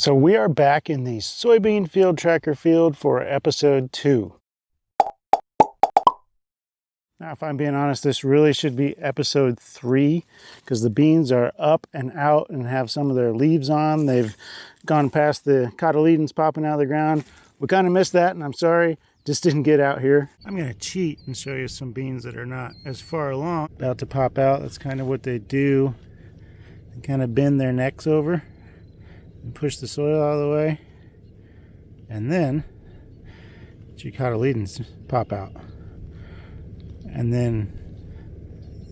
So we are back in the soybean field tracker field for episode 2. Now, if I'm being honest, this really should be episode 3 because the beans are up and out and have some of their leaves on. They've gone past the cotyledons popping out of the ground. We kind of missed that, and I'm sorry, just didn't get out here. I'm going to cheat and show you some beans that are not as far along. About to pop out. That's kind of what they do. They kind of bend their necks over and push the soil out of the way, and then your cotyledons pop out, and then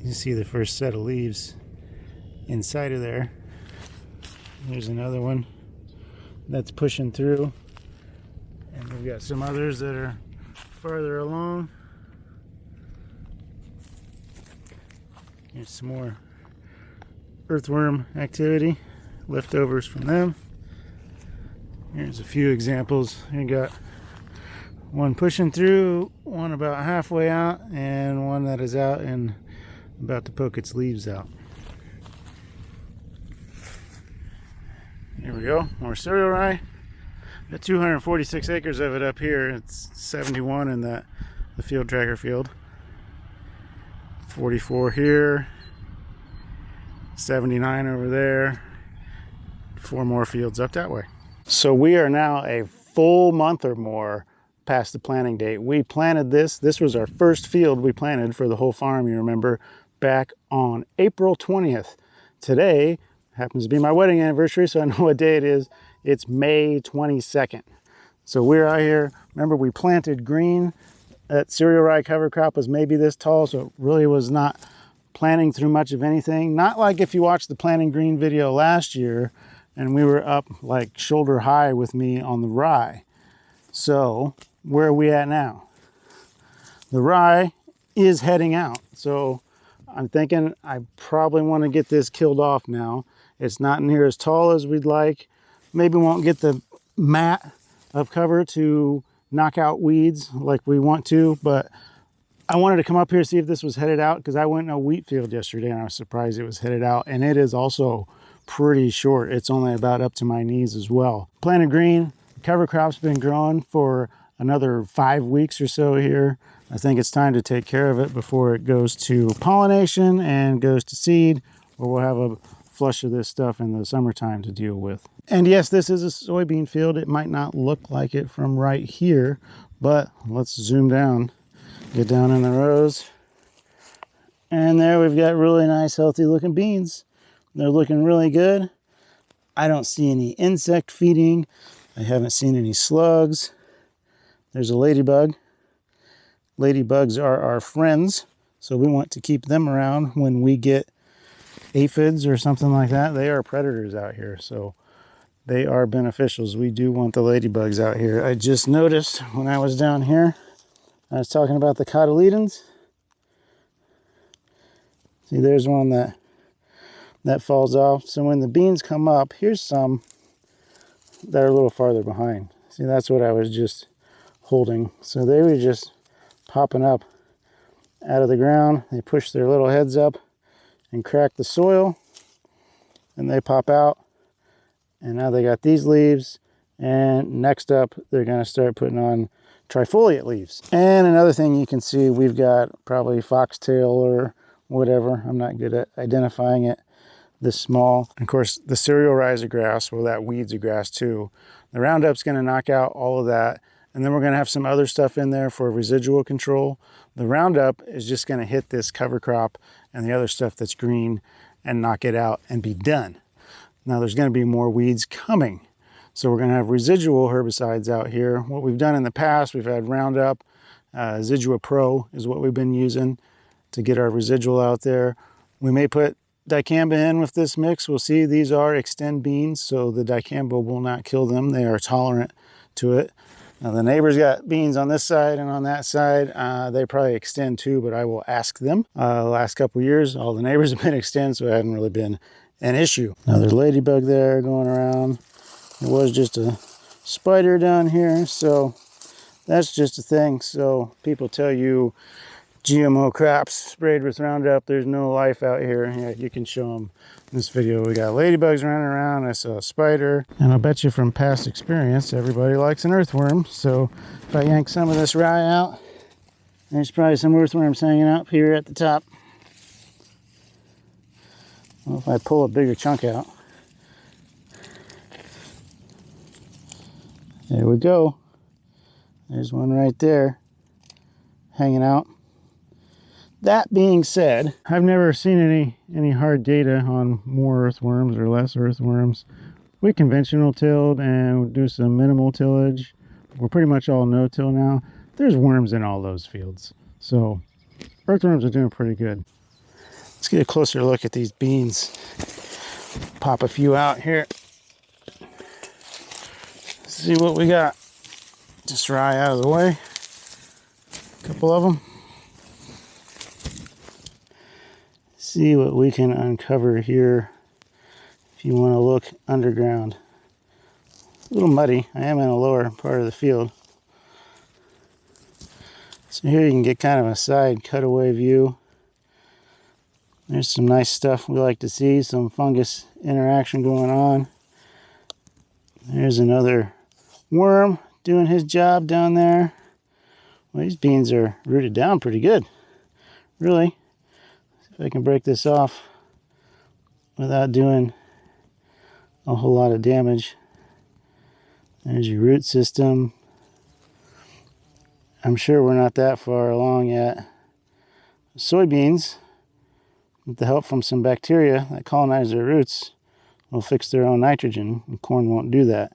you see the first set of leaves inside of there. There's another one that's pushing through, and we've got some others that are farther along. Here's some more earthworm activity, leftovers from them. Here's a few examples. You got one pushing through, one about halfway out, and one that is out and about to poke its leaves out. Here we go, more cereal rye. Got 246 acres of it up here. It's 71 in the field tracker field. 44 here, 79 over there. 4 more fields up that way. So we are now a full month or more past the planting date. We planted this. This was our first field we planted for the whole farm, you remember, back on April 20th. Today happens to be my wedding anniversary, so I know what day it is. It's May 22nd. So we're out here. Remember, we planted green. That cereal rye cover crop was maybe this tall, so it really was not planting through much of anything. Not like if you watched the planting green video last year, and we were up like shoulder high with me on the rye. So where are we at now? The rye is heading out. So I'm thinking I probably want to get this killed off now. It's not near as tall as we'd like. Maybe won't get the mat of cover to knock out weeds like we want to, but I wanted to come up here see if this was headed out because I went in a wheat field yesterday and I was surprised it was headed out, and it is also pretty short. It's only about up to my knees as well. Planted green, cover crop's been growing for another 5 weeks or so here. I think it's time to take care of it before it goes to pollination and goes to seed, or we'll have a flush of this stuff in the summertime to deal with. And yes, this is a soybean field. It might not look like it from right here, but let's zoom down, get down in the rows. And there we've got really nice, healthy looking beans. They're looking really good. I don't see any insect feeding. I haven't seen any slugs. There's a ladybug. Ladybugs are our friends, so we want to keep them around when we get aphids or something like that. They are predators out here, so they are beneficials. We do want the ladybugs out here. I just noticed when I was down here, I was talking about the cotyledons. See, there's one that falls off. So when the beans come up, here's some that are a little farther behind. See, that's what I was just holding. So they were just popping up out of the ground. They push their little heads up and crack the soil, and they pop out. And now they got these leaves, and next up they're going to start putting on trifoliate leaves. And another thing you can see, we've got probably foxtail or whatever. I'm not good at identifying it. This small. And of course, the cereal rye is a grass. Well, that weed's a grass too. The Roundup's going to knock out all of that. And then we're going to have some other stuff in there for residual control. The Roundup is just going to hit this cover crop and the other stuff that's green and knock it out and be done. Now there's going to be more weeds coming. So we're going to have residual herbicides out here. What we've done in the past, we've had Roundup. Zidua Pro is what we've been using to get our residual out there. We may put dicamba in with this mix. We'll see. These are extend beans, so the dicamba will not kill them. They are tolerant to it. Now the neighbors got beans on this side and on that side. They probably extend too, but I will ask them. The last couple of years, all the neighbors have been extend, so it hadn't really been an issue. Now there's a ladybug there going around. It was just a spider down here, so that's just a thing. So people tell you GMO crops sprayed with Roundup. There's no life out here. Yeah, you can show them in this video. We got ladybugs running around. I saw a spider. And I'll bet you from past experience, everybody likes an earthworm. So if I yank some of this rye out, there's probably some earthworms hanging up here at the top. Well, if I pull a bigger chunk out. There we go. There's one right there hanging out. That being said, I've never seen any hard data on more earthworms or less earthworms. We conventional tilled and do some minimal tillage. We're pretty much all no-till now. There's worms in all those fields. So earthworms are doing pretty good. Let's get a closer look at these beans. Pop a few out here. See what we got. Just rye out of the way. A couple of them. See what we can uncover here if you want to look underground. A little muddy. I am in a lower part of the field. So here you can get kind of a side cutaway view. There's some nice stuff we like to see, some fungus interaction going on. There's another worm doing his job down there. Well, these beans are rooted down pretty good, really. See if I can break this off without doing a whole lot of damage. There's your root system. I'm sure we're not that far along yet. Soybeans, with the help from some bacteria that colonize their roots, will fix their own nitrogen, and corn won't do that.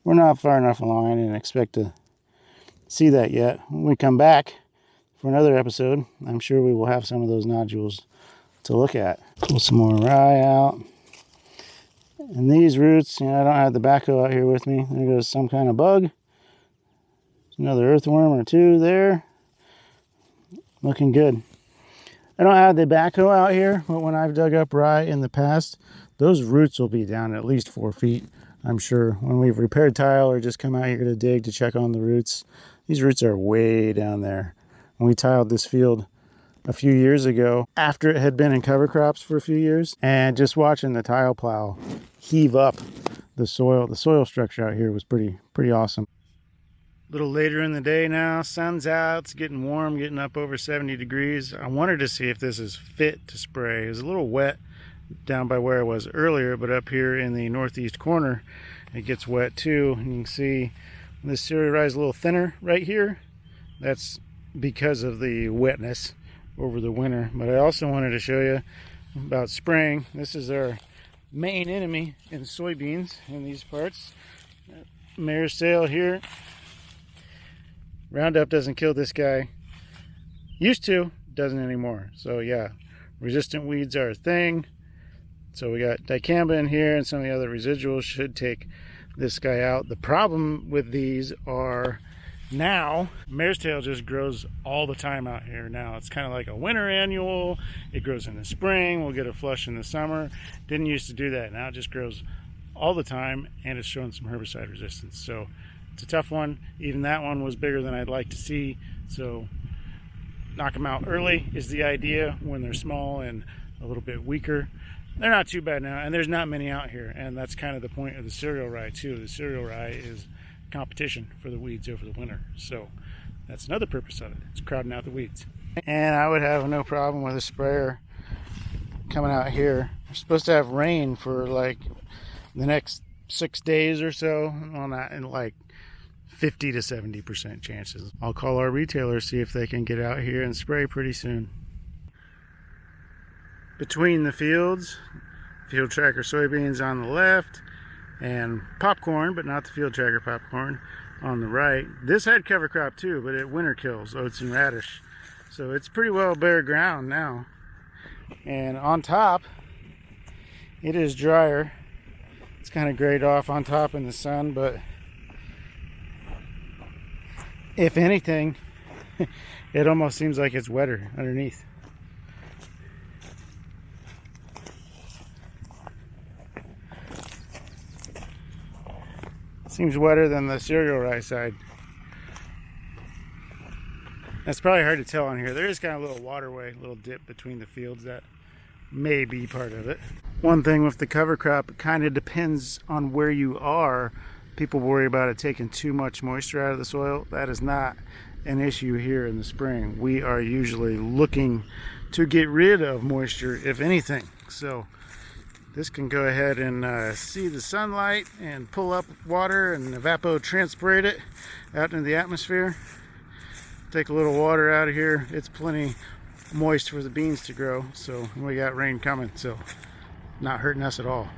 We're not far enough along. I didn't expect to see that yet. When we come back for another episode, I'm sure we will have some of those nodules to look at. Pull some more rye out. And these roots, I don't have the backhoe out here with me. There goes some kind of bug. There's another earthworm or two there. Looking good. I don't have the backhoe out here, but when I've dug up rye in the past, those roots will be down at least 4 feet. I'm sure when we've repaired tile or just come out here to dig to check on the roots, these roots are way down there. When we tiled this field a few years ago, after it had been in cover crops for a few years, and just watching the tile plow heave up the soil structure out here was pretty awesome. A little later in the day now, sun's out, it's getting warm, getting up over 70 degrees. I wanted to see if this is fit to spray. It was a little wet down by where I was earlier, but up here in the northeast corner, it gets wet too. And you can see this cereal rye is a little thinner right here. That's because of the wetness over the winter. But I also wanted to show you about spraying. This is our main enemy in soybeans in these parts. Mare's tail here. Roundup doesn't kill this guy. Used to, doesn't anymore. So yeah, resistant weeds are a thing. So we got dicamba in here, and some of the other residuals should take this guy out. The problem with these are now, mare's tail just grows all the time out here now. It's kind of like a winter annual. It grows in the spring. We'll get a flush in the summer. Didn't used to do that. Now it just grows all the time, and it's showing some herbicide resistance. So it's a tough one. Even that one was bigger than I'd like to see. So knock them out early is the idea when they're small and a little bit weaker. They're not too bad now, and there's not many out here, and that's kind of the point of the cereal rye too. The cereal rye is competition for the weeds over the winter, so that's another purpose of it. It's crowding out the weeds. And I would have no problem with a sprayer coming out here. We're supposed to have rain for like the next 6 days or so on that, and like 50 to 70% chances. I'll call our retailer, see if they can get out here and spray pretty soon. Between the fields, field tracker soybeans on the left, and popcorn, but not the field tracker popcorn, on the right. This had cover crop too, but it winter kills oats and radish. So it's pretty well bare ground now. And on top, it is drier. It's kind of grayed off on top in the sun, but if anything, it almost seems like it's wetter underneath. Seems wetter than the cereal rye side. That's probably hard to tell on here. There is kind of a little waterway, a little dip between the fields that may be part of it. One thing with the cover crop, it kind of depends on where you are. People worry about it taking too much moisture out of the soil. That is not an issue here in the spring. We are usually looking to get rid of moisture, if anything. So this can go ahead and see the sunlight and pull up water and evapotranspirate it out into the atmosphere. Take a little water out of here. It's plenty moist for the beans to grow. So we got rain coming, so not hurting us at all.